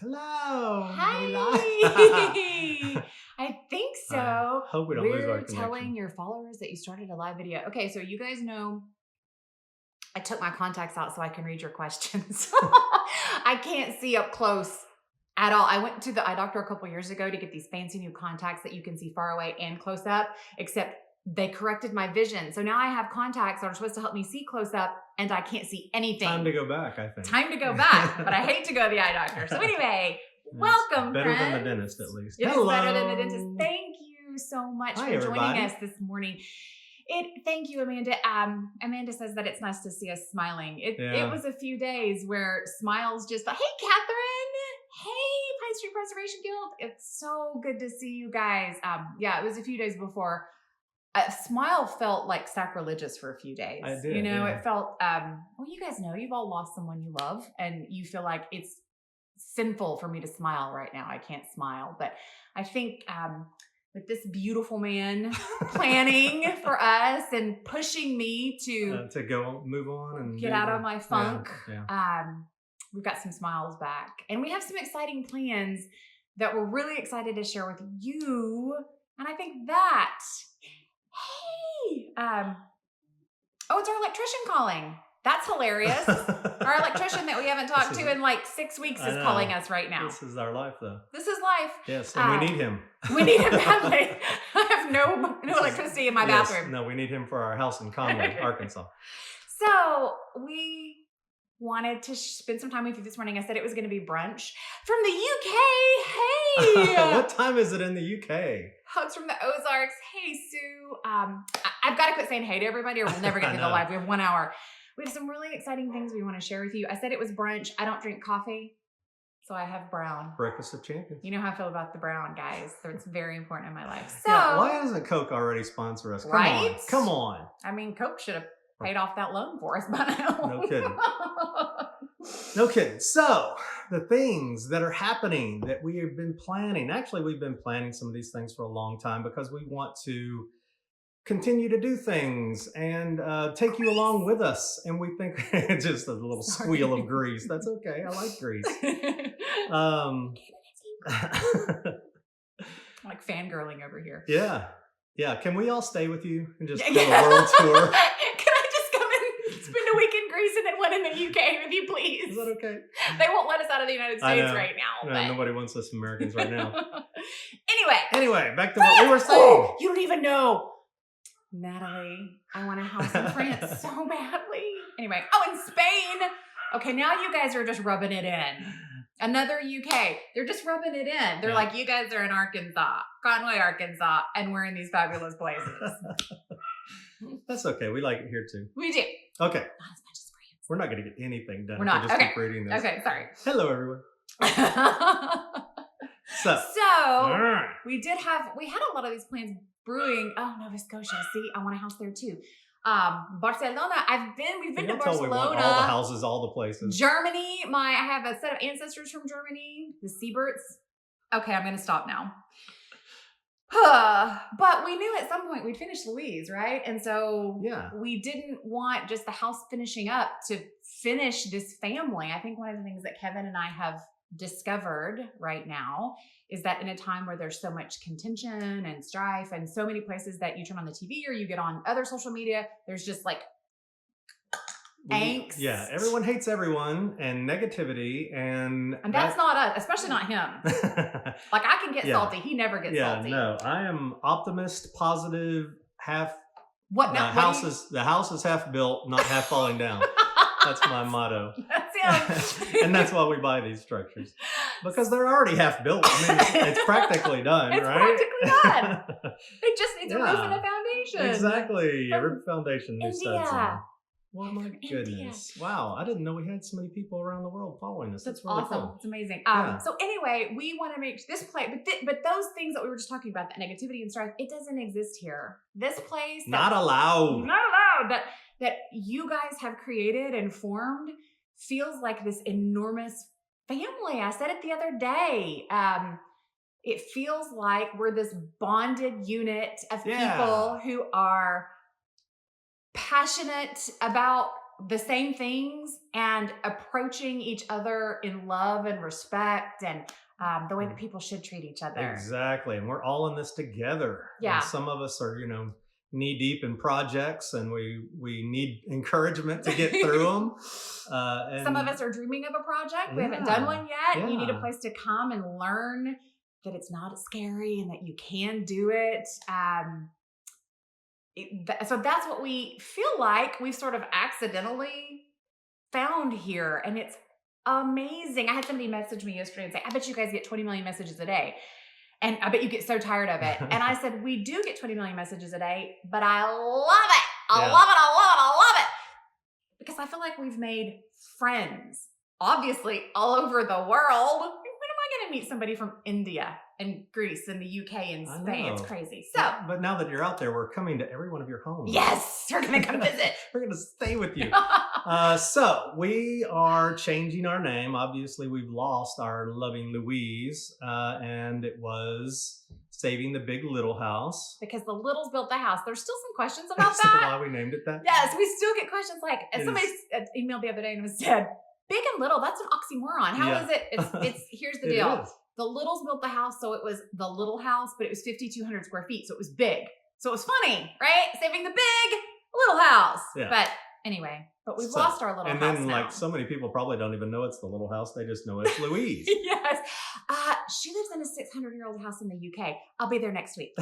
Hello. Hi. I think so. I hope we don't lose our We're connection. telling your followers that you started a live video. Okay, so you guys know I took my contacts out so I can read your questions. I can't see up close at all. I went to the eye doctor a couple years ago to get these fancy new contacts that you can see far away and close up, except they corrected my vision. So now I have contacts that are supposed to help me see close up and I can't see anything. Time to go back, I think. Time to go back, but I hate to go to the eye doctor. So anyway, welcome, better friends. than the dentist, at least. It Hello. is better than the dentist. Thank you so much Hi, for everybody. joining us this morning. Thank you, Amanda. Amanda says that it's nice to see us smiling. It was a few days where smiles just like, hey, Catherine. Hey, Pine Street Preservation Guild. It's so good to see you guys. It was a few days before. A smile felt like sacrilegious for a few days. I did, It felt, well, you guys know you've all lost someone you love and you feel like it's sinful for me to smile right now. I can't smile, but I think, with this beautiful man planning for us and pushing me to go move on and get out of my funk. Yeah. We've got some smiles back and we have some exciting plans that we're really excited to share with you. And I think that, hey, it's our electrician calling. That's hilarious. Our electrician that we haven't talked to in like 6 weeks is calling us right now. This is our life, though. This is life. Yes, and we need him. We need him badly. I have no electricity in my bathroom. No, we need him for our house in Conway, Arkansas. So we wanted to spend some time with you this morning. I said it was going to be brunch from the UK. Hey! What time is it in the UK? Hugs from the Ozarks. Hey, Sue. I've got to quit saying hey to everybody or we'll never get through the live. We have 1 hour. We have some really exciting things we want to share with you. I said it was brunch. I don't drink coffee, so I have brown. Breakfast of champions. You know how I feel about the brown, guys. It's very important in my life. So, why doesn't Coke already sponsor us? Come on. I mean, Coke should have paid off that loan for us by now. No kidding. No kidding. So, the things that are happening that we have been planning. Actually, we've been planning some of these things for a long time because we want to continue to do things and take you along with us. And we think just a little squeal of grease. That's okay. I like grease. Like fangirling over here. Yeah. Can we all stay with you and just do a world tour? Can I just come and spend a week in Greece and then one in the UK with you, please? Is that okay? They won't let us out of the United States right now. But... nobody wants us Americans right now. Anyway, back to what we were saying. Oh, you don't even know. Natalie, I want a house in France so badly. Anyway, in Spain. Okay, now you guys are just rubbing it in. Another UK. They're just rubbing it in. They're like, you guys are in Arkansas, Conway, Arkansas, and we're in these fabulous places. That's okay. We like it here too. We do. Okay. Not as much as France. We're not going to get anything done. We're not. Just keep reading this. Okay, sorry. Hello, everyone. So we had a lot of these plans brewing. Oh, Nova Scotia. See, I want a house there too. Barcelona. We've been to Barcelona. We want all the houses, all the places. Germany. I have a set of ancestors from Germany, the Sieberts. Okay, I'm going to stop now. But we knew at some point we'd finish Louise, right? And so we didn't want just the house finishing up to finish this family. I think one of the things that Kevin and I have discovered right now is that in a time where there's so much contention and strife and so many places that you turn on the TV or you get on other social media, there's just like angst. Yeah, everyone hates everyone and negativity and that's not us, especially not him. Like I can get salty. He never gets salty. No, I am optimist, positive, half. What now? The house is half built, not half falling down. That's my motto. That's him. And that's why we buy these structures. Because they're already half built. I mean, it's practically done, it's right? It's practically done. It just needs a roof and a foundation. Exactly. A roof foundation, new studs. Well, my goodness. India. Wow. I didn't know we had so many people around the world following us. That's really awesome. Cool. It's amazing. So anyway, we want to make this place, but those things that we were just talking about, that negativity and strife, it doesn't exist here. This place. Not allowed. That you guys have created and formed feels like this enormous family. I said it the other day. It feels like we're this bonded unit of people who are passionate about the same things and approaching each other in love and respect and the way that people should treat each other. Exactly. And we're all in this together. Yeah. And some of us are, knee deep in projects and we need encouragement to get through them. And some of us are dreaming of a project. We haven't done one yet. You need a place to come and learn that it's not scary and that you can do it. So that's what we feel like we've sort of accidentally found here. And it's amazing. I had somebody message me yesterday and say, I bet you guys get 20 million messages a day. And I bet you get so tired of it. And I said, we do get 20 million messages a day, but I love it. I love it. I love it. I love it. Because I feel like we've made friends, obviously, all over the world. When am I going to meet somebody from India and Greece and the UK and Spain? It's crazy. So, but now that you're out there, we're coming to every one of your homes. Yes, you're going to come visit. We're going to stay with you. So we are changing our name. Obviously, we've lost our loving Louise, and it was Saving the Big Little House. Because the Littles built the house. There's still some questions about That's that. why we named it that? Yes, we still get questions like, somebody emailed the other day and said, big and little, that's an oxymoron. How is it? It's here's the deal. The Littles built the house, so it was the little house, but it was 5,200 square feet, so it was big. So it was funny, right? Saving the big little house. Yeah. But anyway, we've lost our little house. And then, like, so many people probably don't even know it's the little house. They just know it's Louise. Yes. She lives in a 600-year-old house in the UK. I'll be there next week.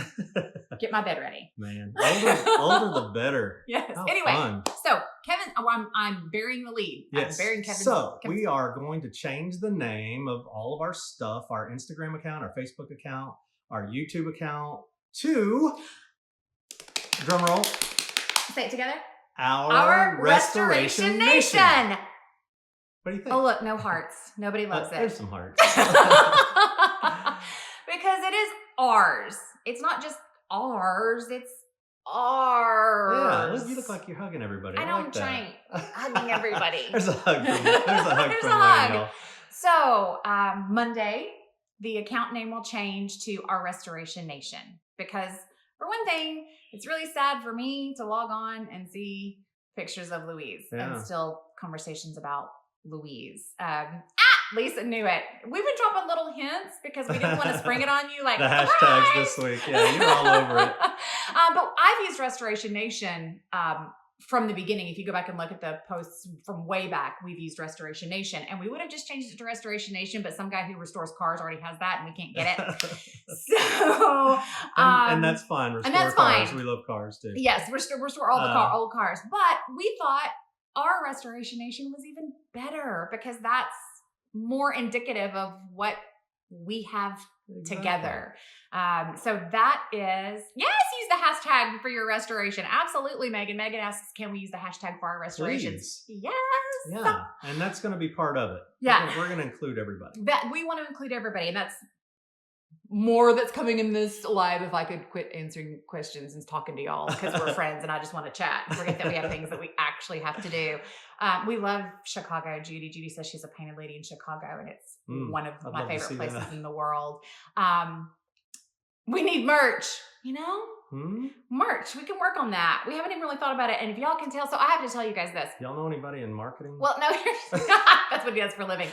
Get my bed ready. Man, older the better. Yes. How anyway, fun. So Kevin, I'm bearing the lead. Yes. I'm bearing Kevin. So we are going to change the name of all of our stuff, our Instagram account, our Facebook account, our YouTube account to, drum roll. Say it together. Our Restoration Nation. What do you think? Oh, look, no hearts. Nobody loves it. There's some hearts. Because it is ours. It's not just ours. It's ours. Yeah, you look like you're hugging everybody. I know, I'm trying. Hugging everybody. There's a hug from Laine, y'all. So, Monday, the account name will change to Our Restoration Nation. Because, for one thing, it's really sad for me to log on and see pictures of Louise and still conversations about Louise. Lisa knew it. We've been dropping little hints because we didn't want to spring it on you like the hashtags this week. Yeah, you're all over it. But I've used Restoration Nation from the beginning. If you go back and look at the posts from way back, we've used Restoration Nation, and we would have just changed it to Restoration Nation, but some guy who restores cars already has that, and we can't get it. So, and that's fine. Restore cars. We love cars too. Yes, restore all the old cars. But we thought Our Restoration Nation was even better because that's more indicative of what we have together. So that is, yes, use the hashtag for your restoration. Absolutely, Megan. Megan asks, can we use the hashtag for our restorations? Please. Yes. Yeah, and that's going to be part of it. Yeah. We're going to include everybody. That we want to include everybody, and that's more that's coming in this live. If I could quit answering questions and talking to y'all because we're friends and I just want to chat and forget that we have things that we actually have to do. We love Chicago. Judy says she's a painted lady in Chicago, and it's one of my favorite places in the world. We need merch, merch. We can work on that. We haven't even really thought about it. And if y'all can tell, so I have to tell you guys this. Y'all know anybody in marketing? Well, no, that's what he does for a living.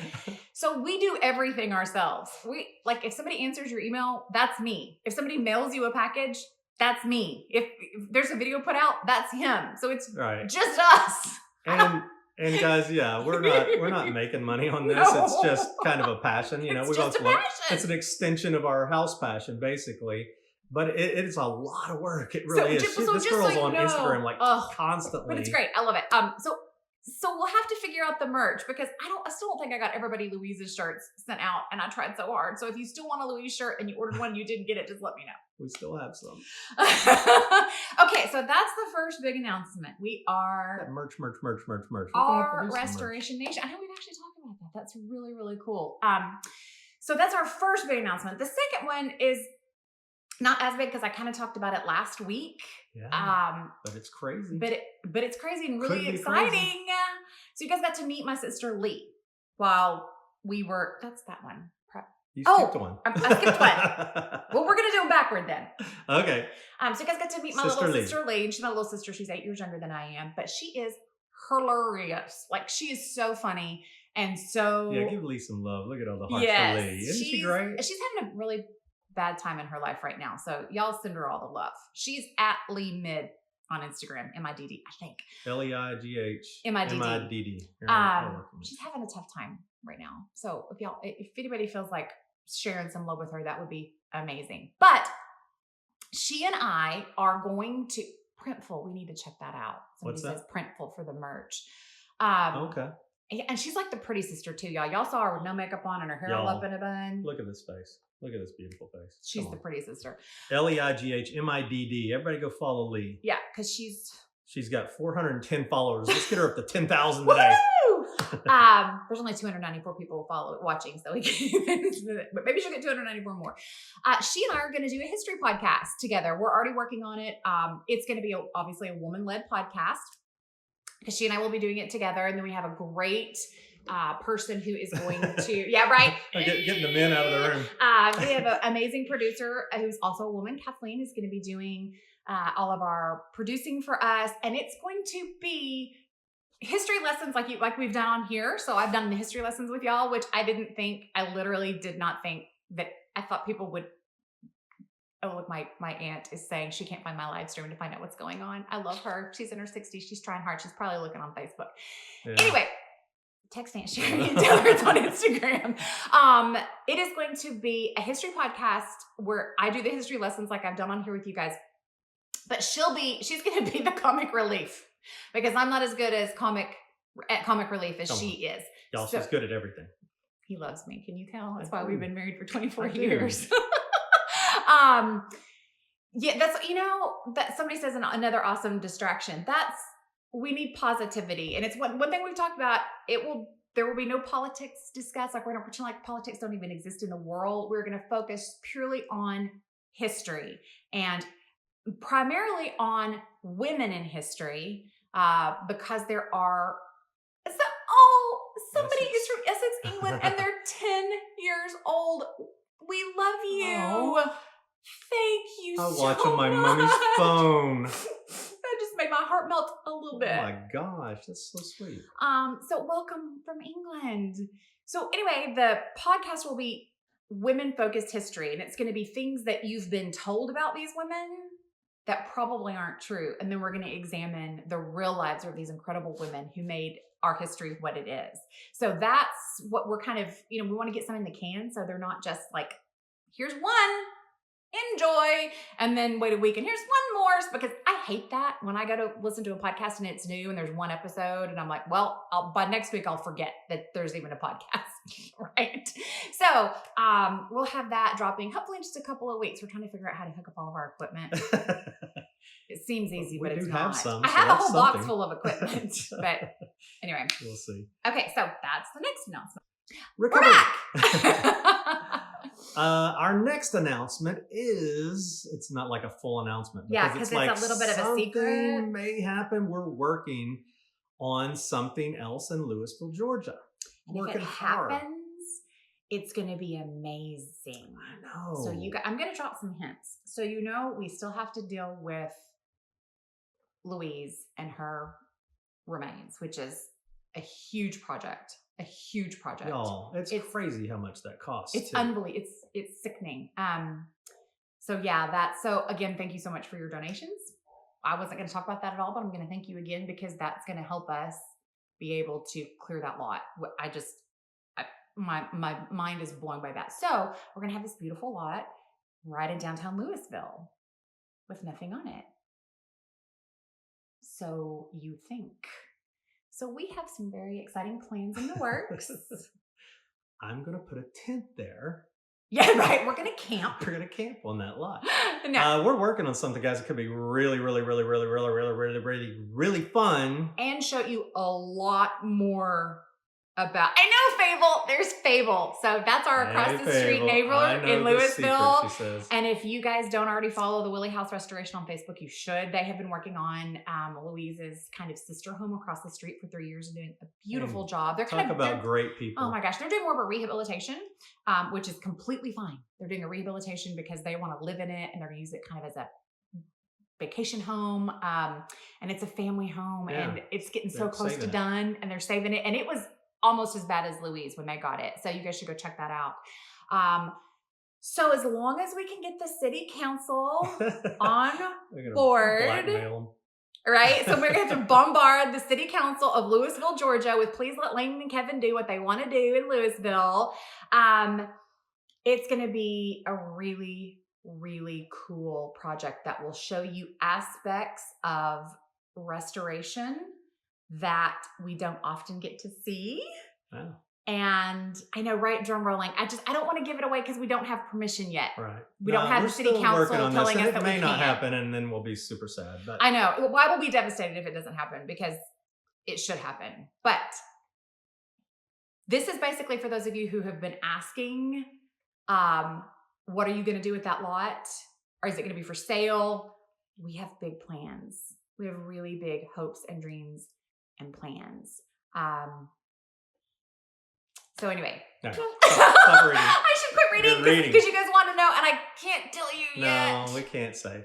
So we do everything ourselves. If somebody answers your email, that's me. If somebody mails you a package, that's me. If there's a video put out, that's him. So it's just us. And guys, we're not making money on this. No. It's just kind of a passion. It's just a passion. It's an extension of our house passion, basically. But it is a lot of work. It really is. This girl's on Instagram constantly. But it's great. I love it. So we'll have to figure out the merch because I still don't think I got everybody Louise's shirts sent out, and I tried so hard. So if you still want a Louise shirt and you ordered one and you didn't get it, just let me know. We still have some. Okay, so that's the first big announcement. We are merch. Our Restoration Nation. I know we've actually talked about that. That's really, really cool. So that's our first big announcement. The second one is not as big because I kind of talked about it last week. Yeah, but it's crazy. But it's crazy and really exciting. Crazy. So you guys got to meet my sister Leigh while we were. That's that one. You skipped one. I skipped one. Well, we're gonna do them backward then. Okay. So you guys got to meet my little sister Leigh. And she's my little sister. She's 8 years younger than I am, but she is hilarious. Like, she is so funny. And so, Yeah, give Leigh some love. Look at all the hearts yes, for Leigh. Isn't she great? she's having a really bad time in her life right now. So y'all send her all the love. She's at Leigh Mid on Instagram, MIDD, I think. Leigh MIDD. MIDD. She's having a tough time right now. So if anybody feels like sharing some love with her, that would be amazing. But she and I are going to Printful. We need to check that out. Somebody says Printful for the merch. Okay. And she's like the pretty sister too, y'all. Y'all saw her with no makeup on and her hair all up in a bun. Look at this face. Look at this beautiful face. She's the pretty sister. LEIGHMIDD. Everybody go follow Leigh. Yeah, because she's got 410 followers. Let's get her up to 10,000 today. There's only 294 people watching, so we can, but maybe she'll get 294 more. She and I are going to do a history podcast together. We're already working on it. It's going to be obviously a woman-led podcast because she and I will be doing it together, and then we have a great person who is going to, yeah, right. Getting the men out of the room. We have an amazing producer who's also a woman, Kathleen, is going to be doing all of our producing for us, and it's going to be history lessons like we've done on here. So I've done the history lessons with y'all, which I literally did not think that I thought people would. Oh, look, my aunt is saying she can't find my live stream to find out what's going on. I love her. She's in her 60s. She's trying hard. She's probably looking on Facebook. Yeah. Anyway, text Aunt Sherry and tell her it's on Instagram. It is going to be a history podcast where I do the history lessons like I've done on here with you guys. But she's going to be the comic relief because I'm not as good at comic relief as she is. Y'all, she's good at everything. He loves me. Can you tell? That's why we've been married for 24 years. Yeah, that's, that somebody says another awesome distraction. We need positivity. And it's one thing we've talked about. There will be no politics discussed. Like, we're going to pretend like politics don't even exist in the world. We're going to focus purely on history and primarily on women in history, because there are somebody is from Essex, England, and they're 10 years old. We love you. Oh, thank you so much. I watch on my mommy's phone. That just made my heart melt a little bit. Oh my gosh, that's so sweet. So welcome from England. So anyway, the podcast will be women-focused history, and it's going to be things that you've been told about these women that probably aren't true. And then we're going to examine the real lives of these incredible women who made our history what it is. So that's what we're kind of, we want to get some in the can. So they're not just like, here's one, enjoy, and then wait a week and here's one more, because I hate that when I go to listen to a podcast and it's new and there's one episode and I'm like, well, by next week I'll forget that there's even a podcast, right? So we'll have that dropping hopefully in just a couple of weeks. We're trying to figure out how to hook up all of our equipment. It seems easy, but it's not. I have a whole box full of equipment, but anyway. We'll see. Okay, so that's the next announcement. We're back. Our next announcement it's not like a full announcement. Because it's like a little bit of a secret. Something may happen. We're working on something else in Louisville, Georgia. And if it happens, it's going to be amazing. I know. So I'm going to drop some hints. So we still have to deal with Louise and her remains, which is a huge project. Y'all, it's crazy how much that costs. It's unbelievable. It's sickening. So again, thank you so much for your donations. I wasn't going to talk about that at all, but I'm going to thank you again because that's going to help us be able to clear that lot. My mind is blown by that. So we're going to have this beautiful lot right in downtown Louisville with nothing on it. So you think. So we have some very exciting plans in the works. I'm going to put a tent there. Yeah, right. We're going to camp. We're going to camp on that lot. No. We're working on something, guys. It could be really, really, really, really, really, really, really, really, really fun. And show you a lot more about. I know Fable. There's Fable. So that's our across the street neighbor in Louisville. And if you guys don't already follow the Willie House Restoration on Facebook, you should. They have been working on Louise's kind of sister home across the street for 3 years and doing a beautiful job. They're talk about great people. Oh my gosh. They're doing more of a rehabilitation, which is completely fine. They're doing a rehabilitation because they want to live in it and they're going to use it kind of as a vacation home. And it's a family home, Yeah. and it's getting so They're close to saving it. done, and they're saving it. And it was almost as bad as Louise when they got it. So you guys should go check that out. So as long as we can get the city council on board, blackmail 'em. right? So we're going to have to bombard the city council of Louisville, Georgia with please let Laine and Kevin do what they want to do in Louisville. It's going to be a really, really cool project that will show you aspects of restoration that we don't often get to see. Wow. And I know, right? Drum rolling. I don't want to give it away because we don't have permission yet. Right. We don't have the city council telling us that we may not can't. happen, and then we'll be super sad. But I know. Well, I will be devastated if it doesn't happen because it should happen. But this is basically for those of you who have been asking, what are you going to do with that lot? Or is it going to be for sale? We have big plans. We have really big hopes and dreams and plans. So anyway, stop reading. I should quit reading because you guys want to know, and I can't tell you yet. No, we can't say.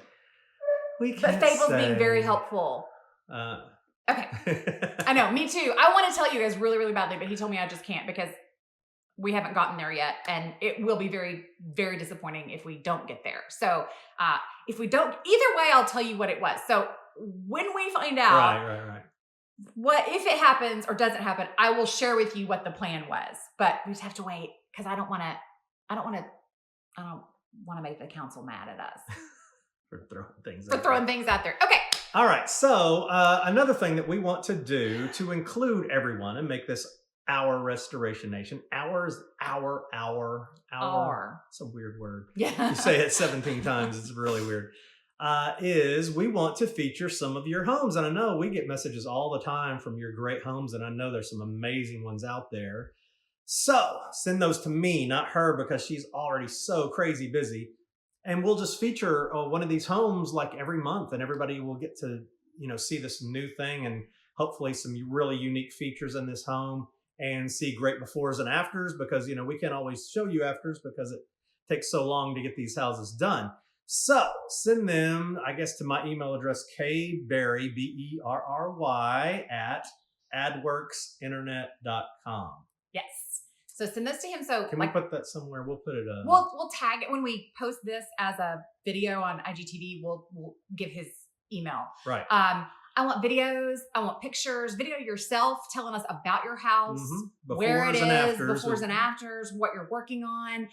We can't. But Fable's being very helpful. Okay, I know, me too. I want to tell you guys really, really badly, but he told me I just can't because we haven't gotten there yet, and it will be very, very disappointing if we don't get there. So if we don't, either way, I'll tell you what it was. So when we find out, right. What if it happens or doesn't happen, I will share with you what the plan was. But we just have to wait because I don't want to make the council mad at us for throwing things out there. Okay. All right. So another thing that we want to do to include everyone and make this our Restoration Nation. Our. It's a weird word. Yeah. You say it 17 times. It's really weird. Is we want to feature some of your homes. And I know we get messages all the time from your great homes, and I know there's some amazing ones out there. So send those to me, not her, because she's already so crazy busy. And we'll just feature one of these homes like every month, and everybody will get to, see this new thing and hopefully some really unique features in this home and see great befores and afters, because, we can't always show you afters because it takes so long to get these houses done. So send them, I guess, to my email address, kberry, BERRY, @adworksinternet.com. Yes. So send those to him. So can we put that somewhere? We'll put it up. We'll tag it when we post this as a video on IGTV. We'll give his email. Right. I want videos. I want pictures. Video yourself telling us about your house, where it is, befores and afters, what you're working on.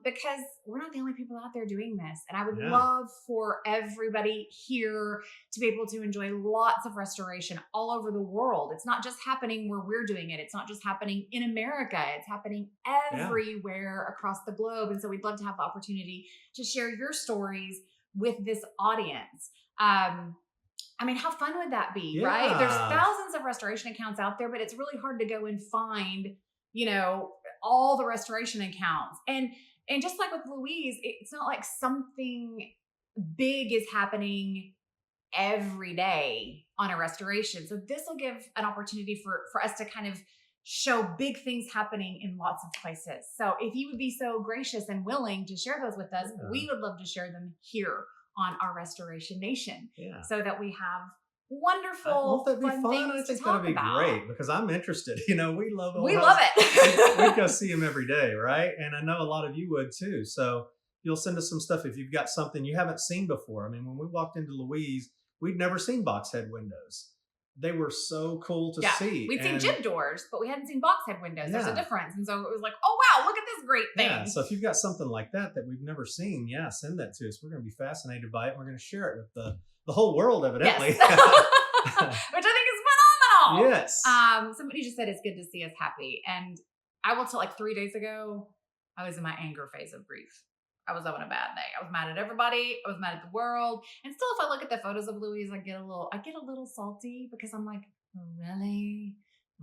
Because we're not the only people out there doing this. And I would love for everybody here to be able to enjoy lots of restoration all over the world. It's not just happening where we're doing it. It's not just happening in America. It's happening everywhere across the globe. And so we'd love to have the opportunity to share your stories with this audience. I mean, how fun would that be, right? There's thousands of restoration accounts out there, but it's really hard to go and find, all the restoration accounts. And just like with Louise, it's not like something big is happening every day on a restoration. So this will give an opportunity for us to kind of show big things happening in lots of places. So if you would be so gracious and willing to share those with us, we would love to share them here on our Restoration Nation, so that we have wonderful fun things I think to talk that'd be about. great because I'm interested. We love it. We'd go see them every day, right? And I know a lot of you would too. So you'll send us some stuff if you've got something you haven't seen before. I mean, when we walked into Louise, we'd never seen box head windows. They were so cool to see. We'd seen gym doors, but we hadn't seen box head windows. There's a difference. And so it was like, oh, wow, look at this great thing. Yeah, so if you've got something like that we've never seen, send that to us. We're going to be fascinated by it. We're going to share it with the whole world, evidently. Yes. Which I think is phenomenal. Yes. Somebody just said it's good to see us happy. And I will tell, 3 days ago, I was in my anger phase of grief. I was having a bad day. I was mad at everybody. I was mad at the world. And still, if I look at the photos of Louise, I get a little salty because I'm like, really?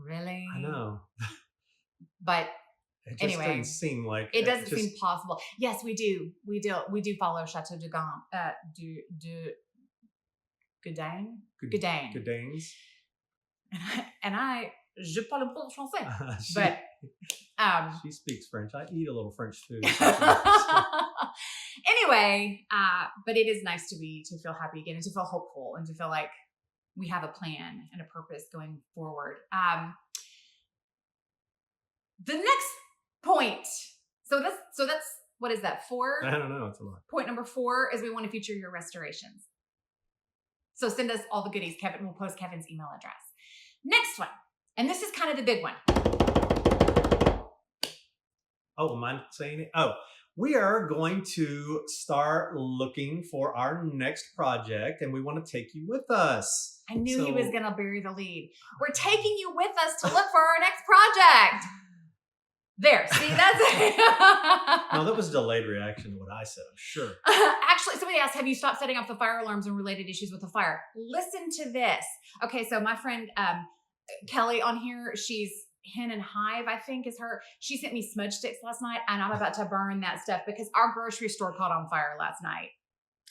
I know. But it just anyway, doesn't seem like it doesn't seem possible. Yes, we do. We do follow Chateau de Goudain. Goudains. And je parle un peu français. But she speaks French. I eat a little French food. anyway, but it is nice to feel happy again and to feel hopeful and to feel like we have a plan and a purpose going forward. The next point. So that's what is that? 4? I don't know. It's a lot. Point number 4 is we want to feature your restorations. So send us all the goodies. Kevin will post Kevin's email address. Next one, and this is kind of the big one. Oh, am I saying it? Oh, we are going to start looking for our next project, and we want to take you with us. I knew he was going to bury the lead. We're taking you with us to look for our next project. There, see, that's it. No, that was a delayed reaction to what I said, I'm sure. Actually, somebody asked, have you stopped setting off the fire alarms and related issues with the fire? Listen to this. Okay, so my friend Kelly on here, she's Hen and Hive, I think is her. She sent me smudge sticks last night, and I'm about to burn that stuff because our grocery store caught on fire last night.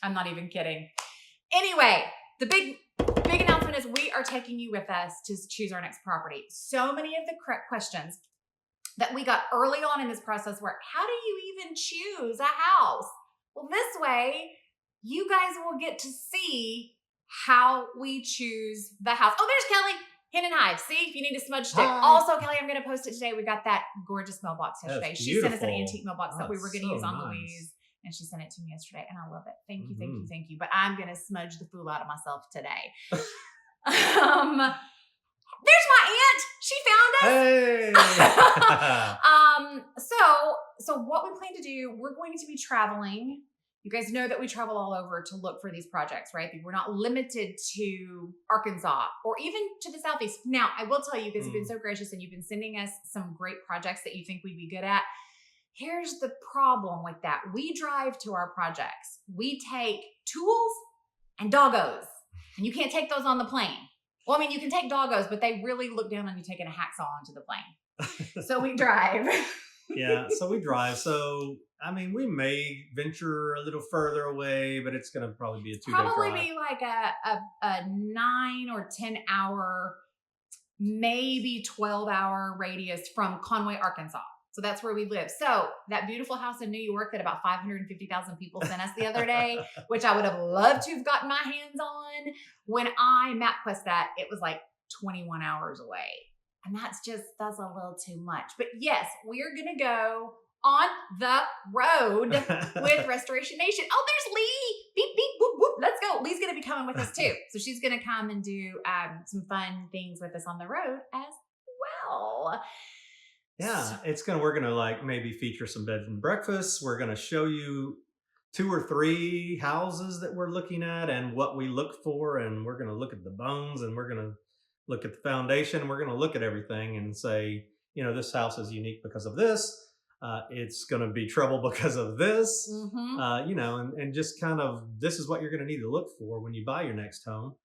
I'm not even kidding. Anyway, the big announcement is we are taking you with us to choose our next property. So many of the correct questions that we got early on in this process were, how do you even choose a house? Well, this way, you guys will get to see how we choose the house. Oh, there's Kelly, Hen and Hive. See, if you need a smudge stick. Hi. Also, Kelly, I'm going to post it today. We got that gorgeous mailbox yesterday. That's She sent us an beautiful. antique mailbox that we were going to so use on nice. Louise. And she sent it to me yesterday, and I love it. Thank you, thank you, thank you. But I'm going to smudge the fool out of myself today. There's my aunt. She found us. Hey! So what we plan to do, we're going to be traveling. You guys know that we travel all over to look for these projects, right? We're not limited to Arkansas or even to the Southeast. Now, I will tell you, because you've been so gracious and you've been sending us some great projects that you think we'd be good at. Here's the problem with that. We drive to our projects. We take tools and doggos, and you can't take those on the plane. Well, I mean, you can take doggos, but they really look down on you taking a hacksaw onto the plane. So we drive. Yeah, so we drive. So, I mean, we may venture a little further away, but it's going to probably be a 2-day drive. Probably be like a 9 or 10 hour, maybe 12-hour radius from Conway, Arkansas. So that's where we live. So that beautiful house in New York that about 550,000 people sent us the other day, which I would have loved to have gotten my hands on. When I MapQuest that, it was like 21 hours away. And that's a little too much. But yes, we're going to go on the road with Restoration Nation. Oh, there's Leigh. Beep, beep, whoop, whoop. Let's go. Leigh's going to be coming with us too. So she's going to come and do some fun things with us on the road as well. Yeah, we're going to like maybe feature some bed and breakfasts. We're going to show you 2 or 3 houses that we're looking at and what we look for. And we're going to look at the bones, and we're going to look at the foundation. We're going to look at everything and say, this house is unique because of this. It's going to be trouble because of this, and just kind of, this is what you're going to need to look for when you buy your next home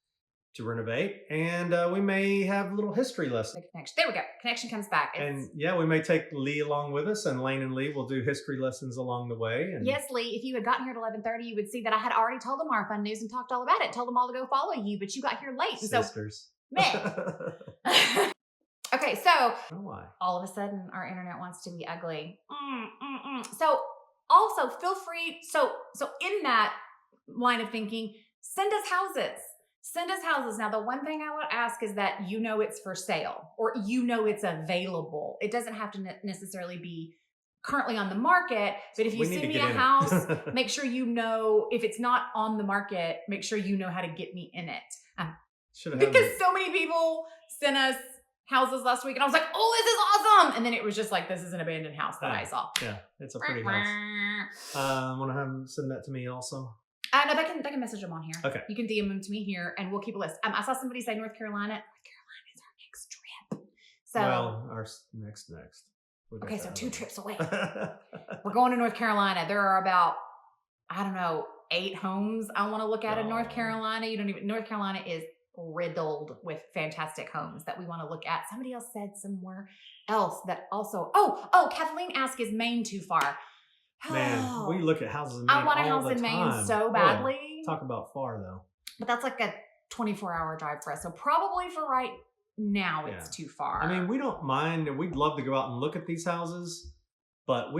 to renovate. And we may have a little history lesson. The connection. There we go. Connection comes back. And yeah, we may take Leigh along with us, and Laine and Leigh will do history lessons along the way. And yes, Leigh, if you had gotten here at 11:30, you would see that I had already told them our fun news and talked all about it. Told them all to go follow you, but you got here late. Sisters. Okay, so why? All of a sudden our internet wants to be ugly. So also feel free. So in that line of thinking, send us houses. Send us houses. Now, the one thing I would ask is that it's for sale or it's available. It doesn't have to necessarily be currently on the market, but if you send me a house, make sure if it's not on the market, make sure you know how to get me in it. Because so many people sent us houses last week, and I was like, oh, this is awesome. And then it was just like, this is an abandoned house that I saw. Yeah, it's a pretty house. Want to have them send that to me also? No, they can message them on here. Okay. You can DM them to me here, and we'll keep a list. I saw somebody say North Carolina. North Carolina is our next trip. So, our next. Okay, so 2 trips away. We're going to North Carolina. There are about, 8 homes I want to look at in North Carolina. North Carolina is riddled with fantastic homes that we want to look at. Somebody else said somewhere else that also, Kathleen asked, is Maine too far? Man, we look at houses in Maine. I want a house in Maine so badly. Boy, talk about far though. But that's like a 24-hour drive for us. So probably for right now, it's too far. I mean, we don't mind, and we'd love to go out and look at these houses, but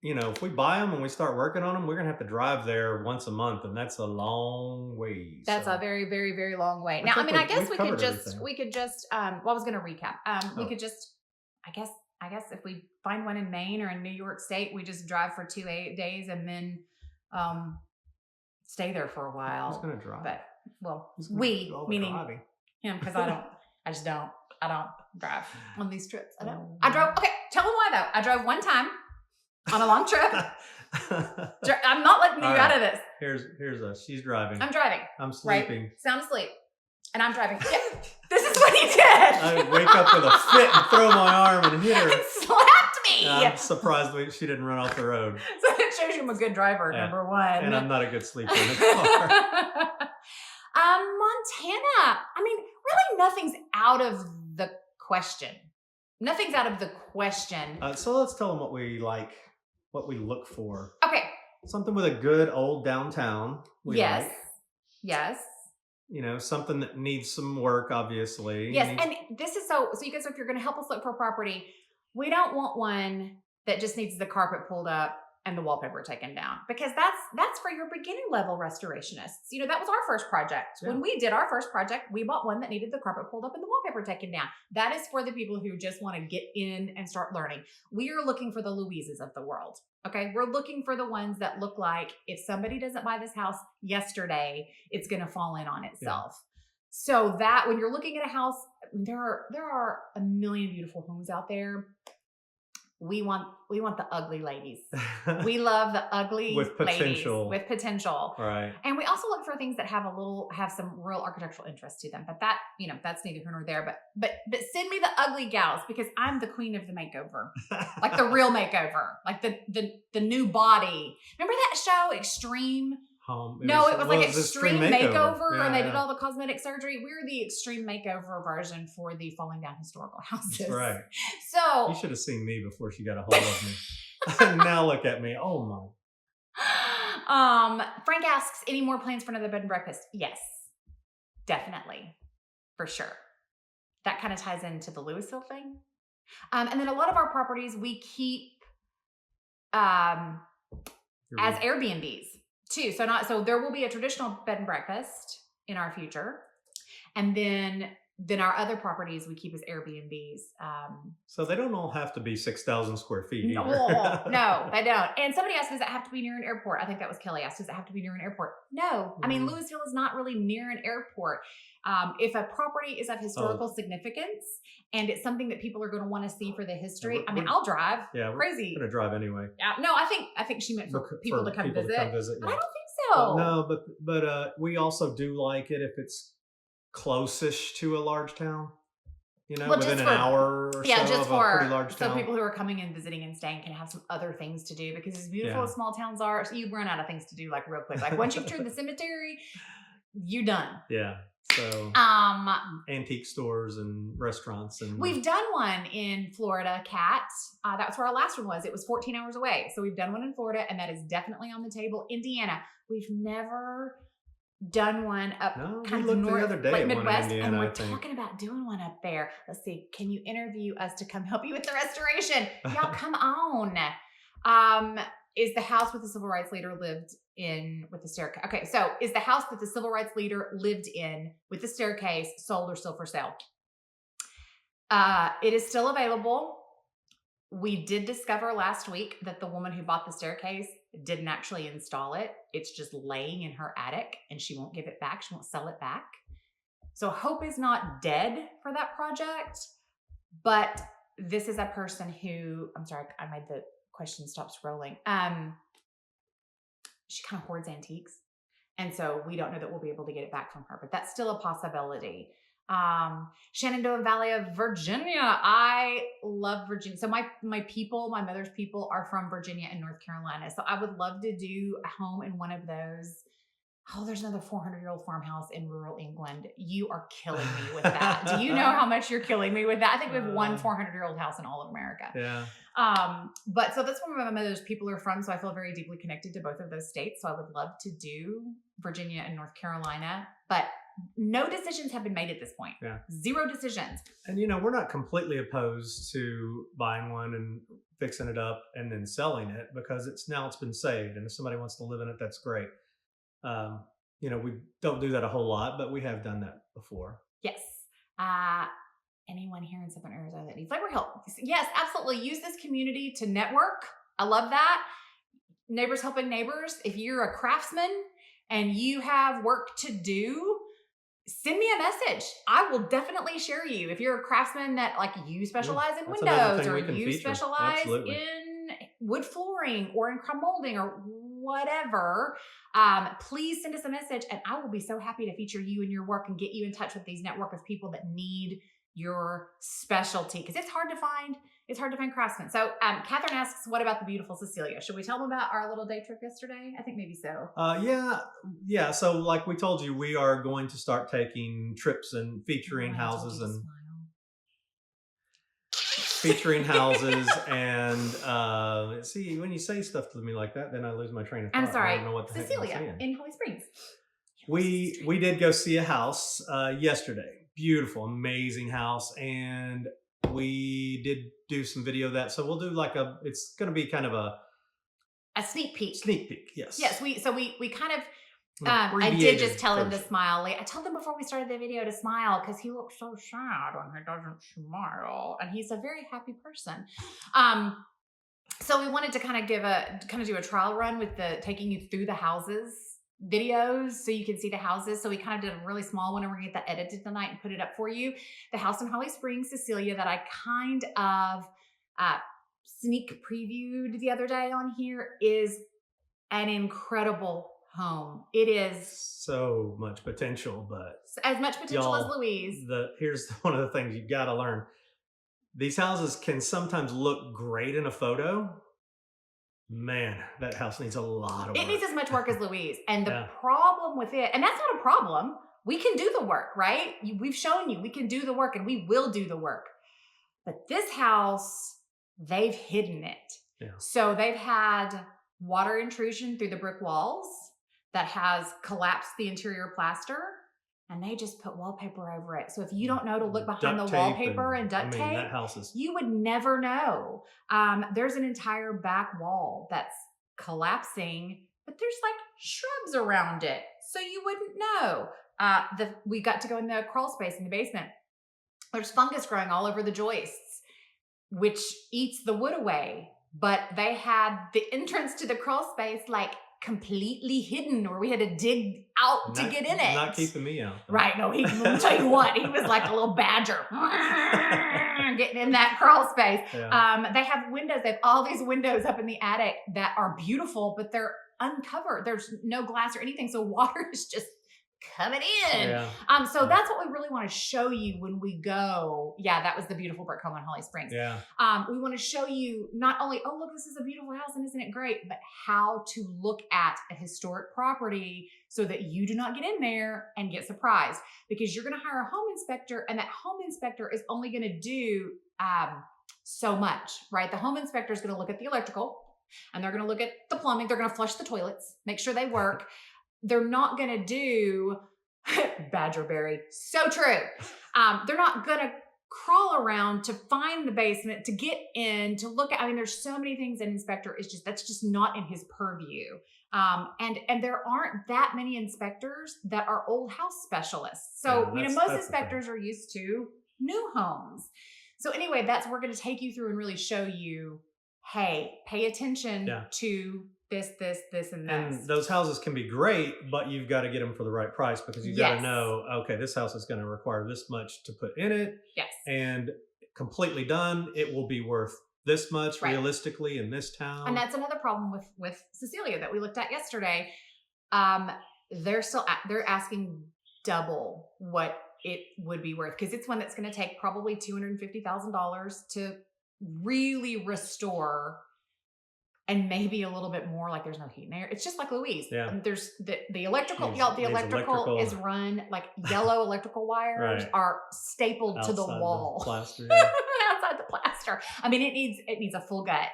if we buy them and we start working on them, we're gonna have to drive there once a month, and that's a long way. That's a So very, very, very long way. I Now, I think mean, I guess we've we could covered just, everything. well, I was going to recap. We Oh, could just, I guess if we find one in Maine or in New York State, we just drive for 2 days and then stay there for a who's while. gonna drive? But, well, Who's gonna we, do all the meaning driving? him, because I don't drive on these trips. I drove, okay, tell them why though. I drove one time on a long trip. I'm not letting you All out right. of this. Here's us. She's driving. I'm driving. I'm sleeping. Right? Sound asleep. And I'm driving. Yeah, this is what he did. I wake up with a fit and throw my arm and hit her. And slapped me. I'm surprised she didn't run off the road. So it shows you I'm a good driver, Yeah. number one. And I'm not a good sleeper in the car. Montana. I mean, really nothing's out of the question. Nothing's out of the question. So let's tell them what we like, what we look for. Okay. Something with a good old downtown. Yes. Like. Yes. Something that needs some work, obviously. Yes. And this is so you guys, if you're going to help us look for a property, we don't want one that just needs the carpet pulled up and the wallpaper taken down, because that's for your beginning level restorationists. That was our first project. Yeah. When we did our first project, we bought one that needed the carpet pulled up and the wallpaper taken down. That is for the people who just want to get in and start learning. We are looking for the Louises of the world. Okay. We're looking for the ones that look like if somebody doesn't buy this house yesterday, it's going to fall in on itself. Yeah. So that when you're looking at a house, there are a million beautiful homes out there. We want the ugly ladies. We love the ugly with potential. Ladies with potential. Right. And we also look for things that have some real architectural interest to them. But that, that's neither here nor there. But send me the ugly gals, because I'm the queen of the makeover. Like the real makeover. Like the new body. Remember that show, Extreme? It was like Extreme Makeover, yeah, and they did all the cosmetic surgery. We're the Extreme Makeover version for the falling down historical houses. That's right. So you should have seen me before she got a hold of me. Now look at me. Oh my. Frank asks, any more plans for another bed and breakfast? Yes, definitely, for sure. That kind of ties into the Louisville thing, and then a lot of our properties we keep as Airbnbs. Too. So there will be a traditional bed and breakfast in our future. And then our other properties we keep as Airbnbs. So they don't all have to be 6,000 square feet either. No, they don't. And somebody asked, does it have to be near an airport? I think that was Kelly asked, does it have to be near an airport? No. I mean, Louisville is not really near an airport. If a property is of historical significance and it's something that people are going to want to see for the history, I'll drive. Yeah, crazy. We're going to drive anyway. No, I think she meant for people to come visit. Yeah. I don't think so. No, but we also do like it if it's close-ish to a large town. Within an hour or so of a pretty large town. So people who are coming and visiting and staying can have some other things to do, because as beautiful as small towns are, so you run out of things to do like real quick. Like once you've toured the cemetery, you're done. Yeah. So antique stores and restaurants, and we've done one in Florida, Kat. That's where our last one was. It was 14 hours away. So we've done one in Florida, and that is definitely on the table. Indiana, we've never done one up kind of north, the other day like at Midwest, one in Indiana, and we're talking about doing one up there. Let's see, can you interview us to come help you with the restoration? Y'all, come on. Is the house with the civil rights leader lived in with the staircase? Okay, so is the house that the civil rights leader lived in with the staircase sold or still for sale? It is still available. We did discover last week that the woman who bought the staircase didn't actually install it. It's just laying in her attic, and she won't give it back. She won't sell it back. So hope is not dead for that project, but this is a person who, I'm sorry, I made the question stop scrolling. She kind of hoards antiques. And so we don't know that we'll be able to get it back from her, but that's still a possibility. Shenandoah Valley of Virginia. I love Virginia. So my mother's people are from Virginia and North Carolina. So I would love to do a home in one of those. Oh, there's another 400-year-old farmhouse in rural England. You are killing me with that. Do you know how much you're killing me with that? I think we have one 400-year-old house in all of America. Yeah. But so that's where my mother's people are from. So I feel very deeply connected to both of those states. So I would love to do Virginia and North Carolina, but no decisions have been made at this point. Yeah. 0 decisions. And we're not completely opposed to buying one and fixing it up and then selling it because it's been saved, and if somebody wants to live in it, that's great. Um, we don't do that a whole lot, but we have done that before. Yes. Uh, anyone here in Southern Arizona that needs labor help? Yes, absolutely. Use this community to network. I love that. Neighbors helping neighbors. If you're a craftsman and you have work to do, send me a message. I will definitely share you. If you're a craftsman that like you specialize in windows or you specialize in wood flooring or in crumb molding or whatever, please send us a message and I will be so happy to feature you in your work and get you in touch with these network of people that need your specialty because it's hard to find. It's hard to find craftsmen. So Catherine asks, what about the beautiful Cecilia? Should we tell them about our little day trip yesterday? I think maybe so. Yeah. So like we told you, we are going to start taking trips and featuring houses and see, when you say stuff to me like that, then I lose my train of thought. I'm sorry. I don't know what the Cecilia heck I'm saying. in Holly Springs. We did go see a house yesterday. Beautiful, amazing house, and we did do some video of that. So we'll do like it's going to be kind of a sneak peek. Sneak peek, yes. Yes, we kind of. I did just tell him to smile. I told him before we started the video to smile because he looks so sad when he doesn't smile, and he's a very happy person. So we wanted to kind of do a trial run with taking you through the houses videos so you can see the houses. So we kind of did a really small one and we're gonna get that edited tonight and put it up for you. The house in Holly Springs, Cecilia, that I kind of sneak previewed the other day on here is an incredible home. It is so much potential, but as much potential as Louise. Here's one of the things you got to learn. These houses can sometimes look great in a photo. Man, that house needs a lot of work. It needs as much work as Louise. And the problem with it, and that's not a problem. We can do the work, right? We've shown you we can do the work and we will do the work. But this house, they've hidden it. Yeah. So they've had water intrusion through the brick walls that has collapsed the interior plaster. And they just put wallpaper over it. So if you don't know to look behind the wallpaper and duct tape, that house is... you would never know. There's an entire back wall that's collapsing, but there's like shrubs around it. So you wouldn't know. We got to go in the crawl space in the basement. There's fungus growing all over the joists, which eats the wood away. But they had the entrance to the crawl space like completely hidden, or we had to dig out to get in it. Not keeping me out. Right. No, I'll tell you what, he was like a little badger getting in that crawl space. Yeah. They have windows. They have all these windows up in the attic that are beautiful, but they're uncovered. There's no glass or anything. So water is just coming in. Yeah. So that's what we really want to show you when we go. Yeah, that was the beautiful brick home in Holly Springs. Yeah. We want to show you not only, oh, look, this is a beautiful house and isn't it great, but how to look at a historic property so that you do not get in there and get surprised, because you're going to hire a home inspector and that home inspector is only going to do so much, right? The home inspector is going to look at the electrical and they're going to look at the plumbing. They're going to flush the toilets, make sure they work. They're not going to do Badgerberry. So true. They're not going to crawl around to find the basement, to get in, to look at, there's so many things an inspector that's just not in his purview. And there aren't that many inspectors that are old house specialists. So, most inspectors are used to new homes. So anyway, we're going to take you through and really show you, hey, pay attention to this, and this. And those houses can be great, but you've got to get them for the right price, because you've got to know, okay, this house is going to require this much to put in it. Yes. And completely done, it will be worth this much realistically in this town. And that's another problem with Cecilia that we looked at yesterday. They're asking double what it would be worth, because it's one that's going to take probably $250,000 to really restore. And maybe a little bit more, like there's no heat and air. It's just like Louise. Yeah. There's the electrical, the electrical is run, like yellow electrical wires are stapled outside to the wall. The plaster, outside the plaster. It needs a full gut.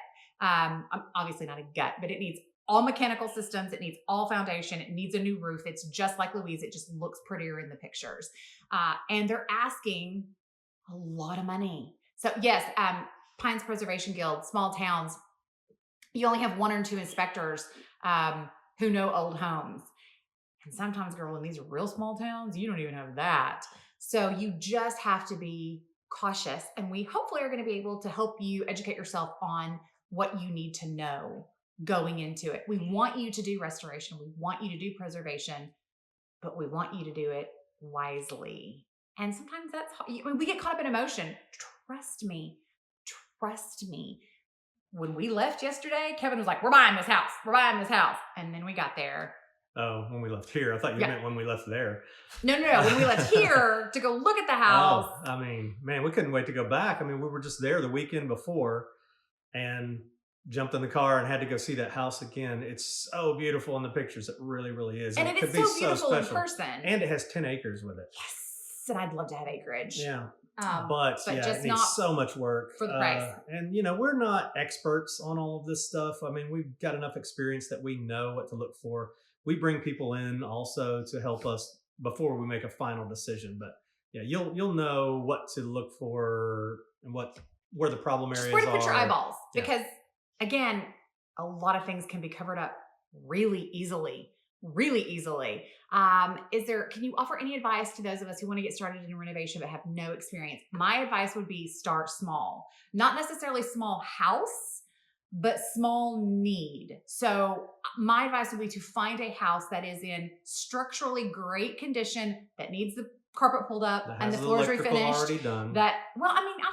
Obviously not a gut, but it needs all mechanical systems. It needs all foundation. It needs a new roof. It's just like Louise. It just looks prettier in the pictures. And they're asking a lot of money. So yes, Pines Preservation Guild, small towns, you only have 1 or 2 inspectors who know old homes. And sometimes, girl, in these real small towns, you don't even have that. So you just have to be cautious. And we hopefully are going to be able to help you educate yourself on what you need to know going into it. We want you to do restoration. We want you to do preservation, but we want you to do it wisely. And sometimes we get caught up in emotion. Trust me. When we left yesterday, Kevin was like, we're buying this house. We're buying this house. And then we got there. Oh, when we left here. I thought you meant when we left there. No. When we left here to go look at the house. Oh, I mean, man, we couldn't wait to go back. I mean, we were just there the weekend before and jumped in the car and had to go see that house again. It's so beautiful in the pictures. It really, really is. And it is so beautiful in person. And it has 10 acres with it. Yes. And I'd love to have acreage. Yeah. But yeah, it needs so much work for the price. And we're not experts on all of this stuff. I mean, we've got enough experience that we know what to look for. We bring people in also to help us before we make a final decision. But yeah, you'll know what to look for and where the problem areas are. Where to put your eyeballs, because again, a lot of things can be covered up really easily. Can you offer any advice to those of us who want to get started in renovation but have no experience? My advice would be start small, not necessarily small house, but small need. So my advice would be to find a house that is in structurally great condition, that needs the carpet pulled up and the floors refinished. Already done. I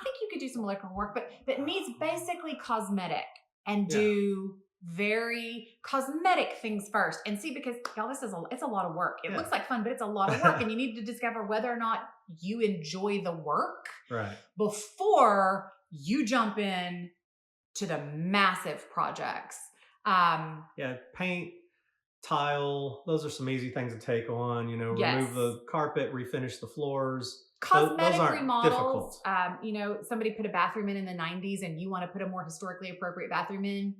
think you could do some electrical work, but needs basically cosmetic, and do very cosmetic things first. And see, because y'all, it's a lot of work. It looks like fun, but it's a lot of work. And you need to discover whether or not you enjoy the work before you jump in to the massive projects. Paint, tile, those are some easy things to take on. Remove the carpet, refinish the floors. Cosmetic those remodels. Somebody put a bathroom in the 90s and you want to put a more historically appropriate bathroom in.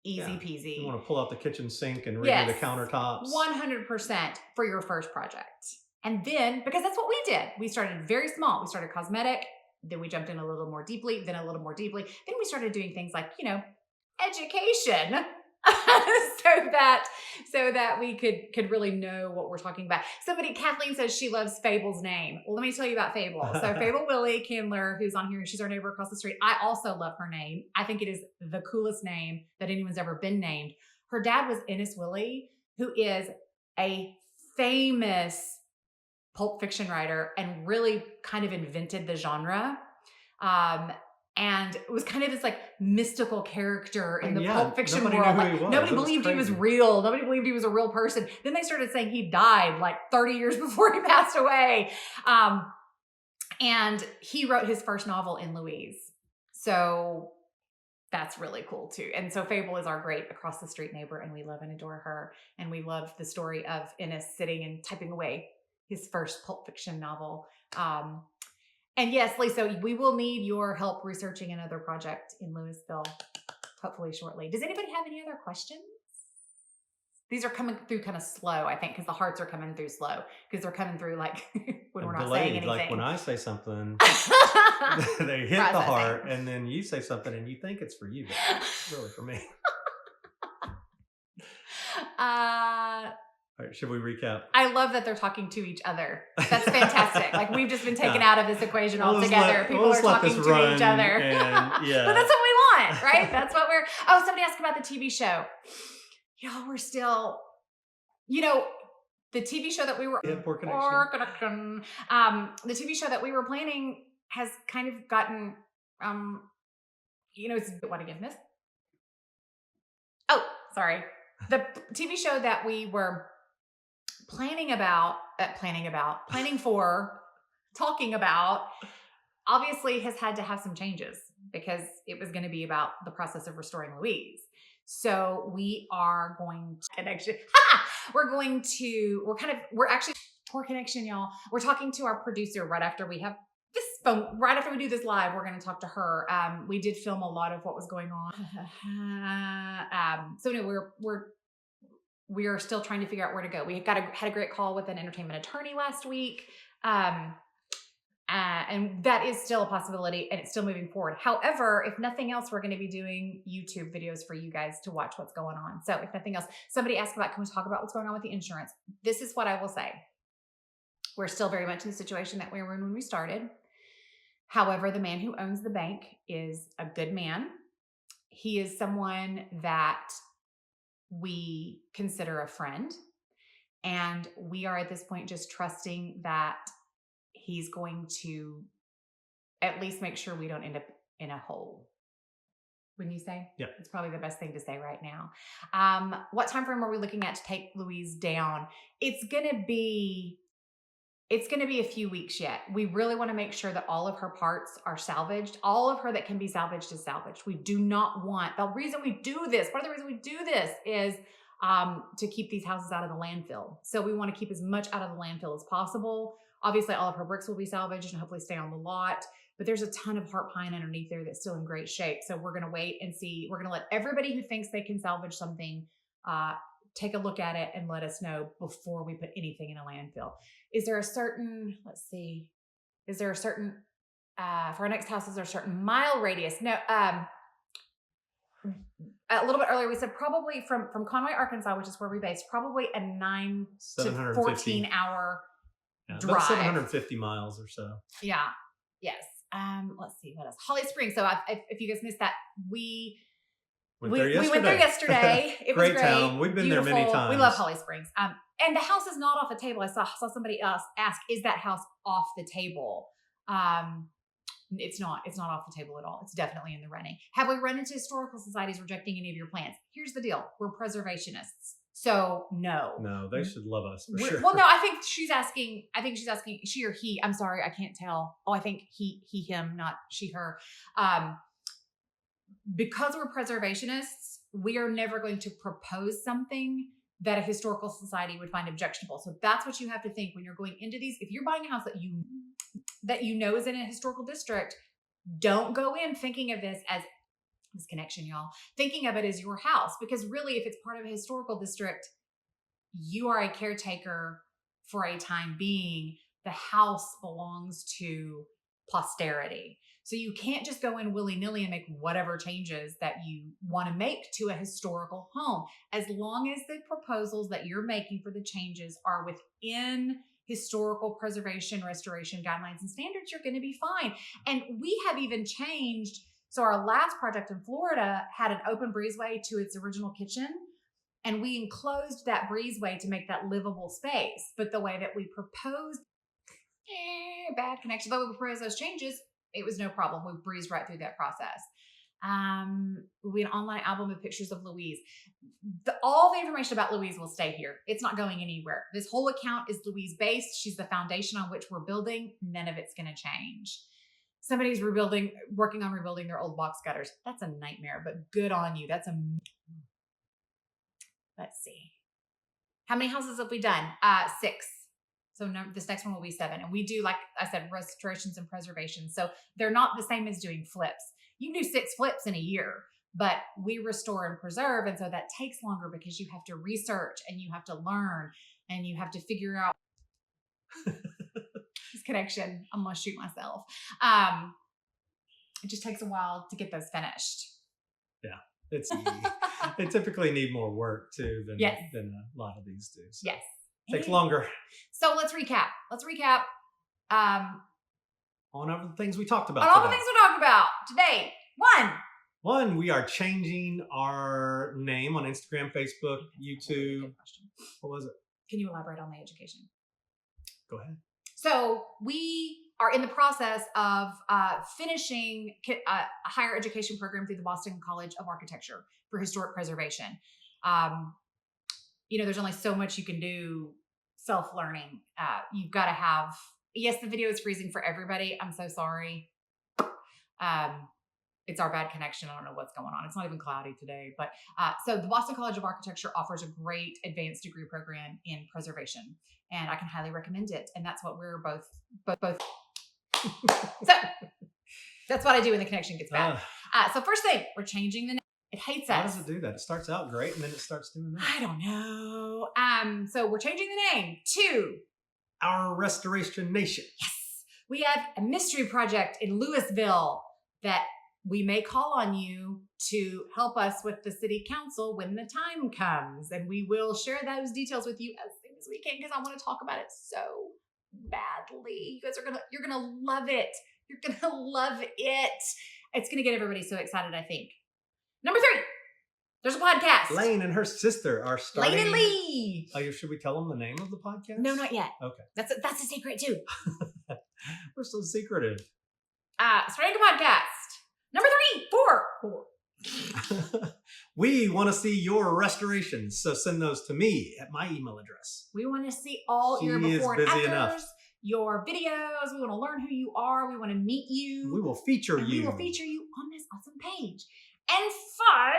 Easy peasy. You want to pull out the kitchen sink and redo the countertops. 100% for your first project. And then, because that's what we did, we started very small. We started cosmetic, then we jumped in a little more deeply, then a little more deeply. Then we started doing things like, education. so that we could really know what we're talking about. Kathleen says she loves Fable's name. Well, let me tell you about Fable. So Fable Willie Kindler, who's on here, she's our neighbor across the street. I also love her name. I think it is the coolest name that anyone's ever been named. Her dad was Ennis Willie, who is a famous pulp fiction writer and really kind of invented the genre. And it was kind of this mystical character in the pulp fiction world. Nobody believed he was real. Nobody believed he was a real person. Then they started saying he died 30 years before he passed away. And he wrote his first novel in Louise. So that's really cool too. And so Fable is our great across the street neighbor, and we love and adore her. And we love the story of Ennis sitting and typing away his first pulp fiction novel. And yes, Leigh, so we will need your help researching another project in Louisville, hopefully shortly. Does anybody have any other questions? These are coming through kind of slow, I think, because the hearts are coming through slow, because they're coming through when we're not saying anything. Like when I say something, they hit the heart, and then you say something and you think it's for you, but it's really for me. All right, should we recap? I love that they're talking to each other. That's fantastic. We've just been taken out of this equation altogether. People are talking to each other. But that's what we want, right? That's what somebody asked about the TV show. Y'all, we're still, the TV show that we were, poor connection. The TV show that we were planning has kind of gotten, it's, what again, miss? Oh, sorry. The TV show that we were talking about, obviously has had to have some changes because it was going to be about the process of restoring Louise. So we are going to connection. We're actually poor connection, y'all. We're talking to our producer right after we have this phone, right after we do this live, we're going to talk to her. We did film a lot of what was going on. So anyway, we are still trying to figure out where to go. We had a great call with an entertainment attorney last week. And that is still a possibility, and it's still moving forward. However, if nothing else, we're going to be doing YouTube videos for you guys to watch what's going on. So if nothing else, somebody asked about, can we talk about what's going on with the insurance? This is what I will say. We're still very much in the situation that we were in when we started. However, the man who owns the bank is a good man. He is someone that we consider a friend. And we are at this point just trusting that he's going to at least make sure we don't end up in a hole. Wouldn't you say? Yeah. It's probably the best thing to say right now. What time frame are we looking at to take Louise down? It's gonna be a few weeks yet. We really want to make sure that all of her parts are salvaged. All of her that can be salvaged is salvaged. We do not want, the reason we do this, part of the reason we do this is to keep these houses out of the landfill. So we want to keep as much out of the landfill as possible. Obviously, all of her bricks will be salvaged and hopefully stay on the lot. But there's a ton of heart pine underneath there that's still in great shape. So we're going to wait and see. We're going to let everybody who thinks they can salvage something take a look at it and let us know before we put anything in a landfill. Is there a certain, for our next house, is there a certain mile radius? No, a little bit earlier, we said probably from Conway, Arkansas, which is where we based, probably a 9 to 14 hour drive. About 750 miles or so. Yeah. Yes. Let's see what else. Holly Springs. So if you guys missed that, we went there yesterday. It was great. Town. We've been there many times. We love Holly Springs. And the house is not off the table. I saw somebody else ask, is that house off the table? It's not off the table at all. It's definitely in the running. Have we run into historical societies rejecting any of your plans? Here's the deal. We're preservationists. So no. No, they should love us for sure. Well, no, I think she's asking, she or he. I'm sorry, I can't tell. Oh, I think he, him, not she, her. Because we're preservationists, we are never going to propose something that a historical society would find objectionable. So that's what you have to think when you're going into these. If you're buying a house that you know is in a historical district, don't go in thinking of this as this connection, y'all. Thinking of it as your house, because really, if it's part of a historical district, you are a caretaker for a time being. The house belongs to posterity. So you can't just go in willy-nilly and make whatever changes that you want to make to a historical home. As long as the proposals that you're making for the changes are within historical preservation, restoration guidelines and standards, you're going to be fine. And we have even changed. So our last project in Florida had an open breezeway to its original kitchen. And we enclosed that breezeway to make that livable space. But the way that we proposed, bad connection, though we proposed those changes, it was no problem. We breezed right through that process. We had an online album with pictures of Louise. All the information about Louise will stay here. It's not going anywhere. This whole account is Louise based. She's the foundation on which we're building. None of it's going to change. Somebody's working on rebuilding their old box gutters. That's a nightmare, but good on you. Let's see. How many houses have we done? 6. So this next one will be 7. And we do, like I said, restorations and preservation. So they're not the same as doing flips. You can do 6 flips in a year, but we restore and preserve. And so that takes longer because you have to research and you have to learn and you have to figure out this connection. I'm going to shoot myself. It just takes a while to get those finished. Yeah. They typically need more work too than a lot of these do. So. Yes. Takes longer. So let's recap. On all the things we talked about. On all the things we talked about today. 1, we are changing our name on Instagram, Facebook, YouTube. What was it? Can you elaborate on the education? Go ahead. So we are in the process of finishing a higher education program through the Boston College of Architecture for historic preservation. There's only so much you can do self-learning. You've got to have, yes, the video is freezing for everybody. I'm so sorry. It's our bad connection. I don't know what's going on. It's not even cloudy today. But so the Boston College of Architecture offers a great advanced degree program in preservation. And I can highly recommend it. And that's what we're both. So that's what I do when the connection gets bad. So first thing, we're changing the name. It hates us. How does it do that? It starts out great and then it starts doing that. I don't know. So we're changing the name to Our Restoration Nation. Yes. We have a mystery project in Louisville that we may call on you to help us with the city council when the time comes. And we will share those details with you as soon as we can, because I want to talk about it so badly. You guys you're going to love it. You're going to love it. It's going to get everybody so excited, I think. Number 3, there's a podcast. Laine and her sister are starting. Laine and Leigh. Oh, should we tell them the name of the podcast? No, not yet. Okay. That's a secret too. We're so secretive. Starting a podcast. Number 3, 4. We want to see your restorations, so send those to me at my email address. We want to see all your before and afters, your videos. We want to learn who you are. We want to meet you. We will feature you. We will feature you on this awesome page. And 5,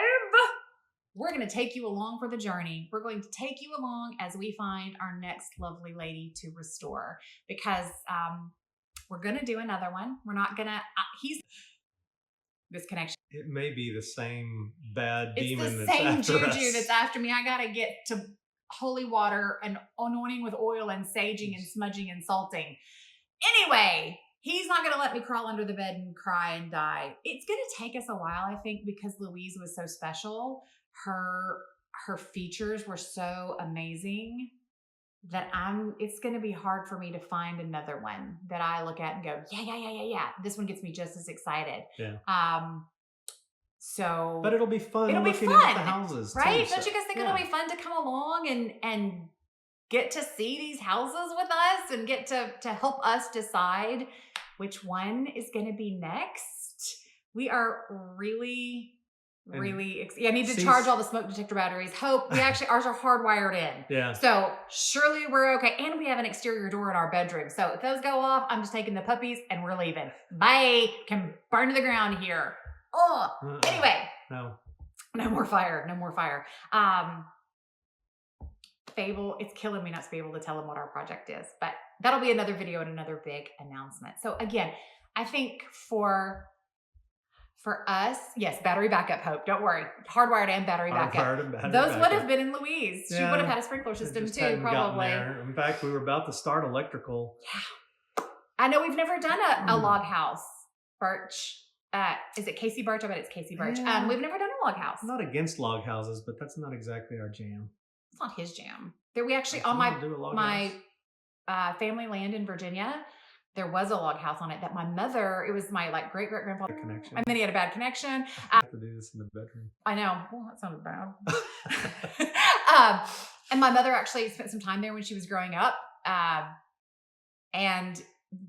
we're going to take you along for the journey. We're going to take you along as we find our next lovely lady to restore, because we're going to do another one. We're not going to, this connection. It may be the same bad It's demon the that's same after us. juju that's after me. I got to get to holy water and anointing with oil and saging and smudging and salting. Anyway, he's not going to let me crawl under the bed and cry and die. It's going to take us a while, I think, because Louise was so special. Her features were so amazing that it's going to be hard for me to find another one that I look at and go, yeah. This one gets me just as excited. Yeah. But it'll be fun. It'll be looking fun, at the houses, right? too, Don't you guys think it'll be fun to come along and get to see these houses with us and get to help us decide which one is going to be next? We are really I need to charge all the smoke detector batteries. Ours are hardwired in. Yeah. So surely we're okay. And we have an exterior door in our bedroom. So if those go off, I'm just taking the puppies and we're leaving. Bye. Can burn to the ground here. Oh, anyway. No more fire. No more fire. Fable, it's killing me not to be able to tell them what our project is, but that'll be another video and another big announcement. So again, I think for us, yes, battery backup, Hope. Don't worry. Hardwired and battery backup. Those would have been in Louise. She would have had a sprinkler system too, probably. In fact, we were about to start electrical. Yeah. I know we've never done a log house, Birch. Is it Casey Birch? I bet it's Casey Birch. Yeah. We've never done a log house. I'm not against log houses, but that's not exactly our jam. It's not his jam. We actually, on my family land in Virginia, there was a log house on it that my mother, it was my great great grandfather. Connection. And then he had a bad connection. I have to do this in the bedroom. I know. Well, that sounded bad. And my mother actually spent some time there when she was growing up. And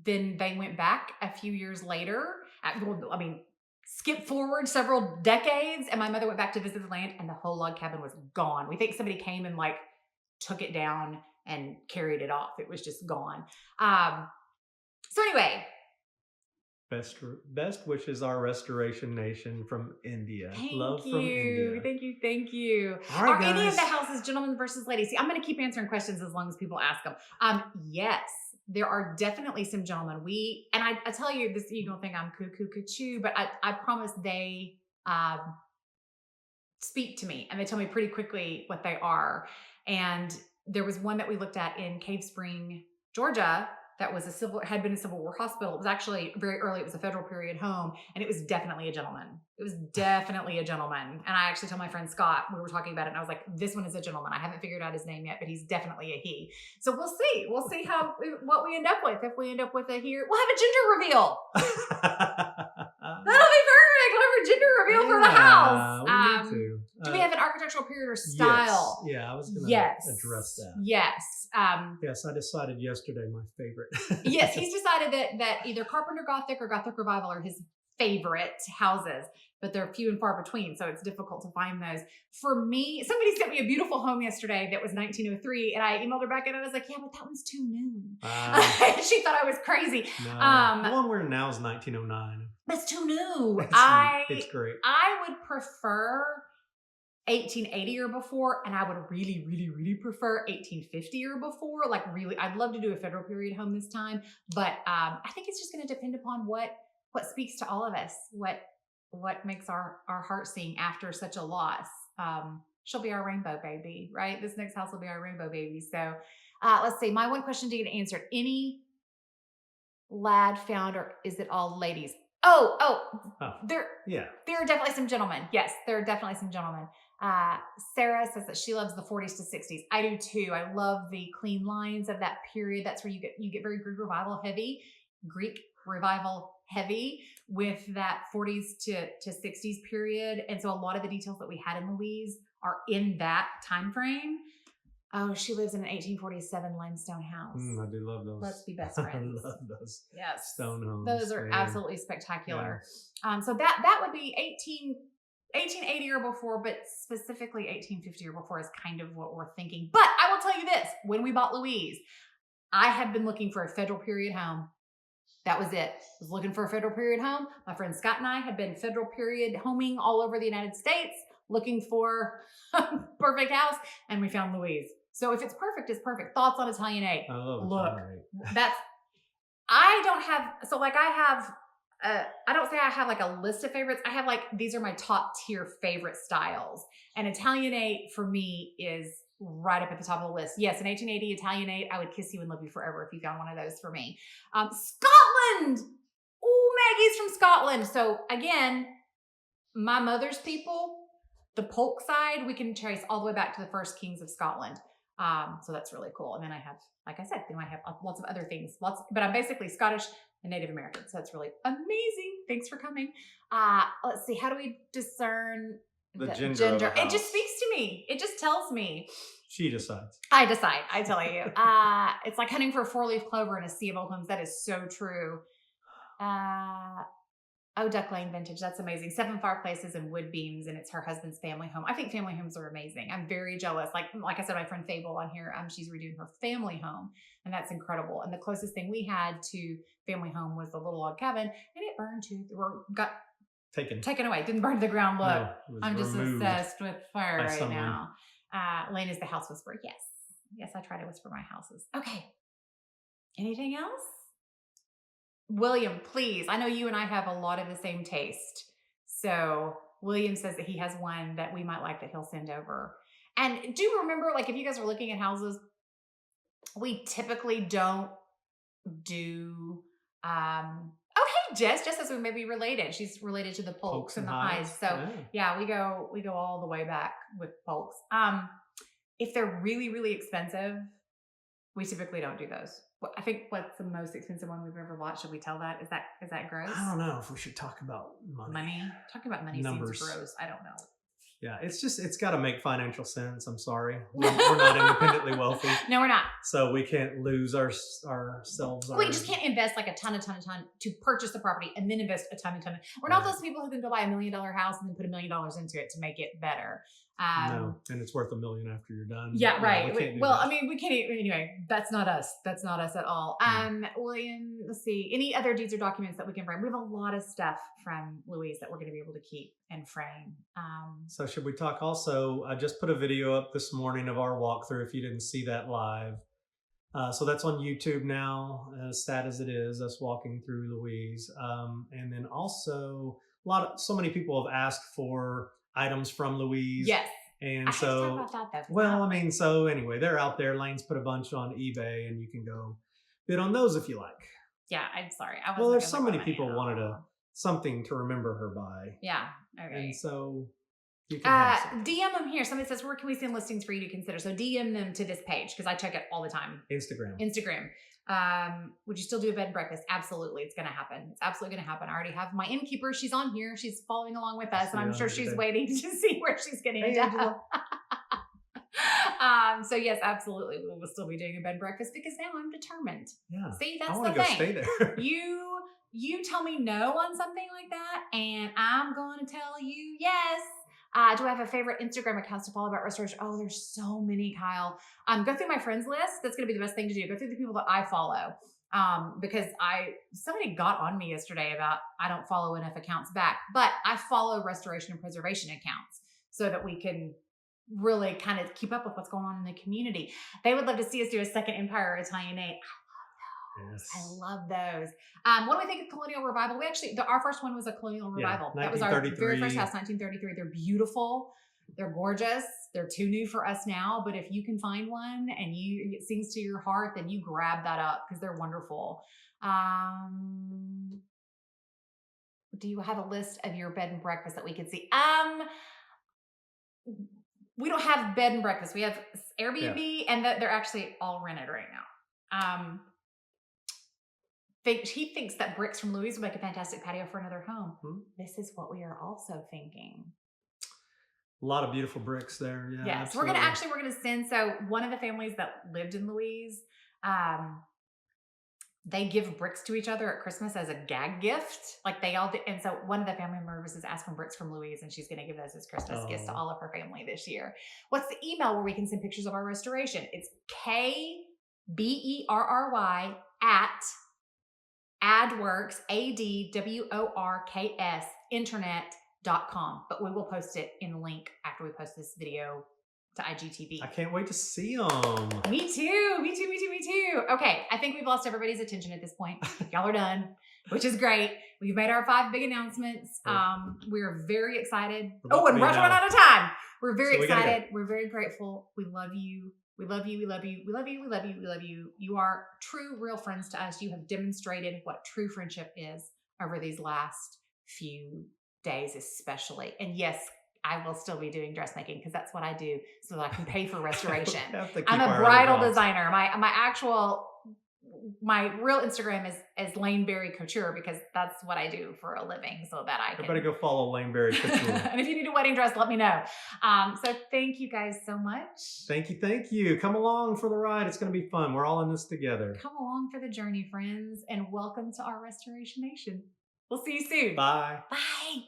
then they went back a few years later. Skip forward several decades, and my mother went back to visit the land, and the whole log cabin was gone. We think somebody came and took it down and carried it off. It was just gone. So anyway, best wishes, our restoration nation from India. Thank Love you. from India. Thank you. All right, Are guys. any of the houses gentlemen versus ladies? See, I'm going to keep answering questions as long as people ask them. Yes, there are definitely some gentlemen. And I tell you this, you don't think I'm cuckoo, but I promise they speak to me and they tell me pretty quickly what they are. And there was one that we looked at in Cave Spring, Georgia, that was had been a Civil War hospital. It was actually very early. It was a federal period home, and it was definitely a gentleman. It was definitely a gentleman. And I actually told my friend Scott, we were talking about it, and I was like, this one is a gentleman. I haven't figured out his name yet, but he's definitely a he. So we'll see. We'll see what we end up with. If we end up with a he, we'll have a gender reveal. That'll be perfect. We'll have a gender reveal for the house. We need to. Do we have an architectural period or style? Yes. Yeah, I was going to address that. Yes. Yes, I decided yesterday my favorite. Yes, he's decided that either Carpenter Gothic or Gothic Revival are his favorite houses, but they're few and far between, so it's difficult to find those. For me, somebody sent me a beautiful home yesterday that was 1903, and I emailed her back and I was like, yeah, but that one's too new. She thought I was crazy. No, the one we're in now is 1909. That's too new. It's great. I would prefer 1880 or before, and I would really, really, really prefer 1850 or before. I'd love to do a federal period home this time, but I think it's just going to depend upon what speaks to all of us, what makes our heart sing after such a loss. She'll be our rainbow baby, right? This next house will be our rainbow baby. So let's see. My one question to get answered: any lad found, or is it all ladies? Oh, Oh, there yeah. there are definitely some gentlemen. Yes, there are definitely some gentlemen. Sarah says that she loves the 40s to 60s. I do too. I love the clean lines of that period. That's where you get very Greek revival heavy with that 40s to 60s period. And so a lot of the details that we had in Louise are in that time frame. Oh, she lives in an 1847 limestone house. I do love those. Let's be best friends. I love those. Yes. Stone homes. Those are man. absolutely spectacular. Yeah. So that would be 1880 or before, but specifically 1850 or before is kind of what we're thinking. But I will tell you this, when we bought Louise, I had been looking for a federal period home. That was it. I was looking for a federal period home. My friend Scott and I had been federal period homing all over the United States, looking for a perfect house, and we found Louise. So if it's perfect, it's perfect. Thoughts on Italianate? I love Look, Italianate. that's, I don't have, so like I have, I don't say I have like a list of favorites. I have like, these are my top tier favorite styles. And Italianate for me is right up at the top of the list. Yes, in 1880 Italianate, I would kiss you and love you forever if you found one of those for me. Scotland! Oh, Maggie's from Scotland. So again, my mother's people, the Polk side, we can trace all the way back to the first kings of Scotland. So that's really cool. And then I have, like I said, I have lots of other things, but I'm basically Scottish and Native American. So that's really amazing. Thanks for coming. Let's see. How do we discern the gender? It just speaks to me. It just tells me. She decides. I decide. I tell you. It's like hunting for a 4-leaf clover in a sea of old homes. That is so true. Duck Lane Vintage. That's amazing. 7 fireplaces and wood beams, and it's her husband's family home. I think family homes are amazing. I'm very jealous. Like I said, my friend Fable on here, she's redoing her family home, and that's incredible. And the closest thing we had to family home was the little log cabin, and it burned got taken away. Didn't burn to the ground. Look, no, I'm just obsessed with fire right now. Laine is the house whisperer. Yes, I try to whisper my houses. Okay. Anything else? William, please. I know you and I have a lot of the same taste. So William says that he has one that we might like that he'll send over. And do remember, like if you guys are looking at houses, we typically don't do, okay, Jess says we may be related. She's related to the Polks and the Highs. So yeah, we go all the way back with Polks. If they're really, really expensive, we typically don't do those. I think what's the most expensive one we've ever bought? Should we tell that? Is that gross? I don't know if we should talk about money. Talking about money numbers seems gross. I don't know. Yeah, it's got to make financial sense. I'm sorry. We're not independently wealthy. No, we're not. So we can't lose ourselves. We just can't invest like a ton to purchase the property and then invest a ton. We're not those people who can go buy $1 million house and then put $1 million into it to make it better. No, and it's worth $1 million after you're done. Yeah, right. I mean, we can't anyway. That's not us. That's not us at all. William, let's see. Any other deeds or documents that we can frame? We have a lot of stuff from Louise that we're going to be able to keep and frame. So should we talk also? I just put a video up this morning of our walkthrough. If you didn't see that live, so that's on YouTube now. As sad as it is, us walking through Louise, and then also so many people have asked for items from Louise. Yes. And I so, have to talk about that, though. Well, I mean, so anyway, they're out there. Laine's put a bunch on eBay, and you can go bid on those if you like. Yeah, I'm sorry. Well, there's so many people wanted something to remember her by. Yeah. Okay. And so you can have DM them here. Somebody says, where can we send listings for you to consider? So DM them to this page because I check it all the time. Instagram. Would you still do a bed and breakfast? Absolutely. It's going to happen. It's absolutely going to happen. I already have my innkeeper. She's on here. She's following along with us, and I'm sure she's waiting to see where she's going to end up. So yes, absolutely. We will still be doing a bed and breakfast because now I'm determined. Yeah. See, that's I the go thing. Stay there. You tell me no on something like that, and I'm going to tell you yes. Do I have a favorite Instagram account to follow about restoration? Oh, there's so many, Kyle. Go through my friends list. That's going to be the best thing to do. Go through the people that I follow. Because somebody got on me yesterday about I don't follow enough accounts back, but I follow restoration and preservation accounts so that we can really kind of keep up with what's going on in the community. They would love to see us do a second Empire or Italianate. Yes. I love those. What do we think of Colonial Revival? We actually, our first one was a Colonial Revival. That was our very first house, 1933. They're beautiful. They're gorgeous. They're too new for us now, but if you can find one and it sings to your heart, then you grab that up because they're wonderful. Do you have a list of your bed and breakfast that we could see? We don't have bed and breakfast. We have Airbnb, and they're actually all rented right now. He thinks that bricks from Louise would make a fantastic patio for another home. This is what we are also thinking. A lot of beautiful bricks there. Yeah. Yes, we're gonna send. So one of the families that lived in Louise, they give bricks to each other at Christmas as a gag gift. Like they all did. And so one of the family members is asking bricks from Louise, and she's going to give those as Christmas gifts to all of her family this year. What's the email where we can send pictures of our restoration? It's KBERRY at adworks, ADWORKS, internet.com. But we will post it in the link after we post this video to IGTV. I can't wait to see them. Me too. Okay, I think we've lost everybody's attention at this point. Y'all are done, which is great. We've made our 5 big announcements. We're very excited. And we're running out of time. We're very excited. We're very grateful. We love you. We love you. We love you. We love you. We love you. We love you. You are true, real friends to us. You have demonstrated what true friendship is over these last few days, especially. And yes, I will still be doing dressmaking because that's what I do so that I can pay for restoration. I'm a bridal designer. My real Instagram is Laine Couture because that's what I do for a living so that I can. Everybody go follow Laine Couture. And if you need a wedding dress, let me know. So thank you guys so much. Thank you. Come along for the ride. It's going to be fun. We're all in this together. Come along for the journey, friends, and welcome to our Restoration Nation. We'll see you soon. Bye. Bye.